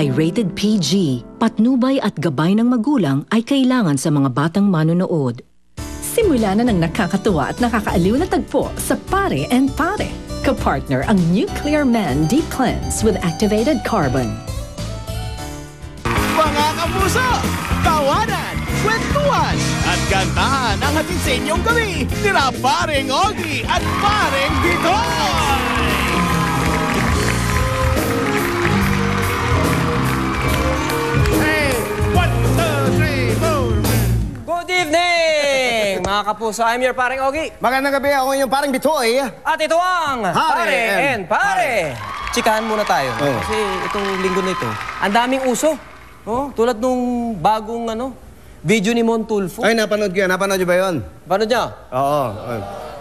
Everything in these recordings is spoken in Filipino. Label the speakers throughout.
Speaker 1: ay rated PG. Patnubay at gabay ng magulang ay kailangan sa mga batang manonood.
Speaker 2: Simula na ng nakakatuwa at nakakaaliw na tagpo sa Pare and Pare. Kapartner ang Nuclear Men Deep Cleanse with activated carbon.
Speaker 3: Mga kapuso, tawanan, kwentuhan, at kantahan ang hatid sa inyong gabi nila Paring Ogie at Paring Bitoy!
Speaker 4: Hey, 1, 2, 3, 4. Good evening, mga kapuso. I'm your Paring Ogie.
Speaker 5: Magandang gabi, ako yung Paring Bitoy.
Speaker 4: At ito ang Pare and Pare. Chikahan muna tayo.
Speaker 5: Oh.
Speaker 4: Kasi itong linggo na ito, ang daming uso. Oh, tulad nung bagong video ni Mon Tulfo.
Speaker 5: Ay, napanood ko yan. Napanood niyo ba yun?
Speaker 4: Paano niya?
Speaker 5: Oo.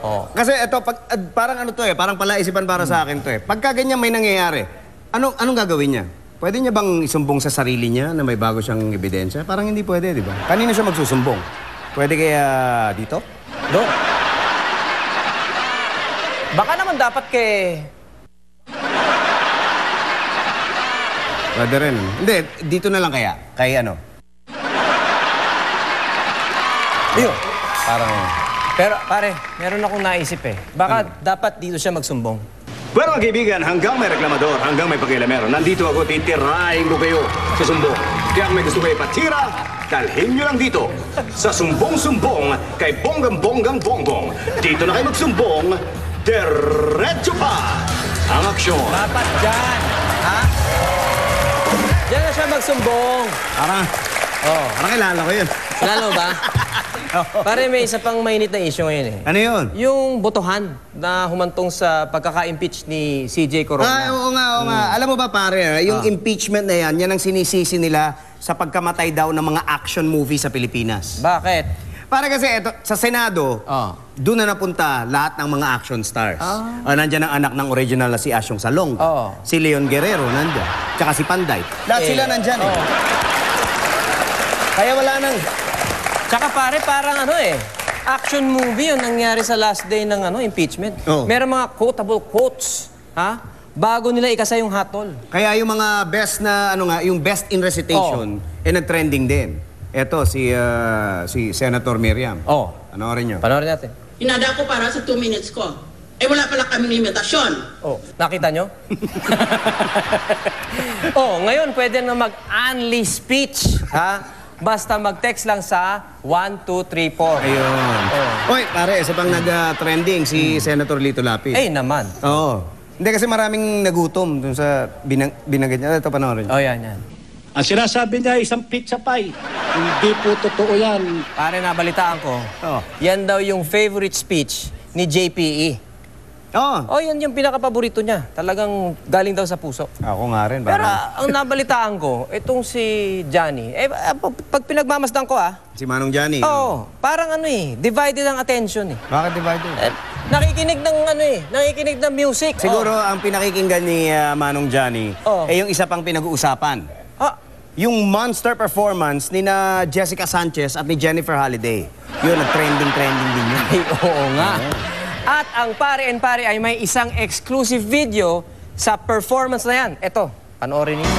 Speaker 4: Oh.
Speaker 5: Kasi ito, parang ano to parang palaisipan para sa akin to Pagka ganyan may nangyayari, anong gagawin niya? Pwede niya bang isumbong sa sarili niya na may bago siyang ebidensya? Parang hindi pwede, di ba? Kanino siya magsusumbong? Pwede kaya dito?
Speaker 4: Do. Baka naman dapat
Speaker 5: Pwede rin. Hindi, dito na lang kaya. Kaya ano?
Speaker 4: Iyo. Parang... Pero pare, meron akong naisip Baka dapat dito siya magsumbong.
Speaker 6: Pero mga kaibigan, hanggang may reklamador, hanggang may pakialamero, nandito ako, titirahin ko kayo sa sumbong. Kaya kung may gusto kayo patira, dalhin nyo lang dito sa Sumbong-Sumbong kay Bonggang-Bonggang Bongbong. Dito na kayo magsumbong, diretso pa ang aksyon.
Speaker 4: Dapat dyan, ha? Diyan na siya magsumbong.
Speaker 5: Parang kilala ko yun.
Speaker 4: Lalo ba? Pare, may isa pang mainit na issue ngayon
Speaker 5: Ano yun?
Speaker 4: Yung botohan na humantong sa pagkaka-impeach ni CJ Corona.
Speaker 5: Oo nga. Alam mo ba pare, yung impeachment na yan ang sinisisi nila sa pagkamatay daw ng mga action movie sa Pilipinas.
Speaker 4: Bakit?
Speaker 5: Para kasi eto, sa Senado, doon na napunta lahat ng mga action stars. Nandyan ang anak ng original na si Asyong Salong. Si Leon Guerrero, nandyan. Tsaka si Panday. Lahat sila nandyan Kaya wala nang...
Speaker 4: Tsaka pare, parang action movie yung nangyari sa last day ng impeachment. Meron mga quotable quotes, ha? Bago nila ikasa yung hatol.
Speaker 5: Kaya yung mga best na, yung best in recitation, nag-trending din. Eto, si Senator Miriam. Panoorin nyo.
Speaker 4: Panoorin natin.
Speaker 7: Hinada ko para sa 2 minutes ko. Wala pala kaming limitasyon.
Speaker 4: Nakita nyo? Ngayon pwede na mag-unli speech, ha? Basta mag-text lang sa 1234.
Speaker 5: Ayun. Oy, pare, isa pang nag-trending si Senator Lito Lapid.
Speaker 4: Naman.
Speaker 5: Hindi kasi maraming nagutom dun sa binanggit niya. Ito, panoorin niyo.
Speaker 4: Yan.
Speaker 8: Ang sinasabi niya isang pizza pie. Hindi po totoo yan.
Speaker 4: Pare, nabalitaan ko. Yan daw yung favorite speech ni JPE. Yan yung pinaka-paborito niya. Talagang galing daw sa puso.
Speaker 5: Ako nga rin.
Speaker 4: Pero ang nabalitaan ko, itong si Johnny, pag pinagmamasdan ko
Speaker 5: Si Manong Johnny.
Speaker 4: Parang divided ang attention
Speaker 5: Bakit divided?
Speaker 4: Nakikinig ng music.
Speaker 5: Siguro ang pinakikinggan ni Manong Johnny, yung isa pang pinag-uusapan. Yung monster performance ni na Jessica Sanchez at ni Jennifer Holiday. Yun, nag-trending din yun.
Speaker 4: Oo nga. At ang Pare and Pare ay may isang exclusive video sa performance na yan. Ito, panoorin niyo.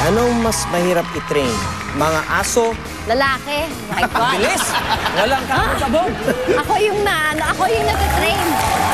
Speaker 4: Anong mas mahirap i-train? Mga aso?
Speaker 9: Lalaki. My God.
Speaker 4: Bilis! Walang kakabog!
Speaker 9: Ako yung natitrain.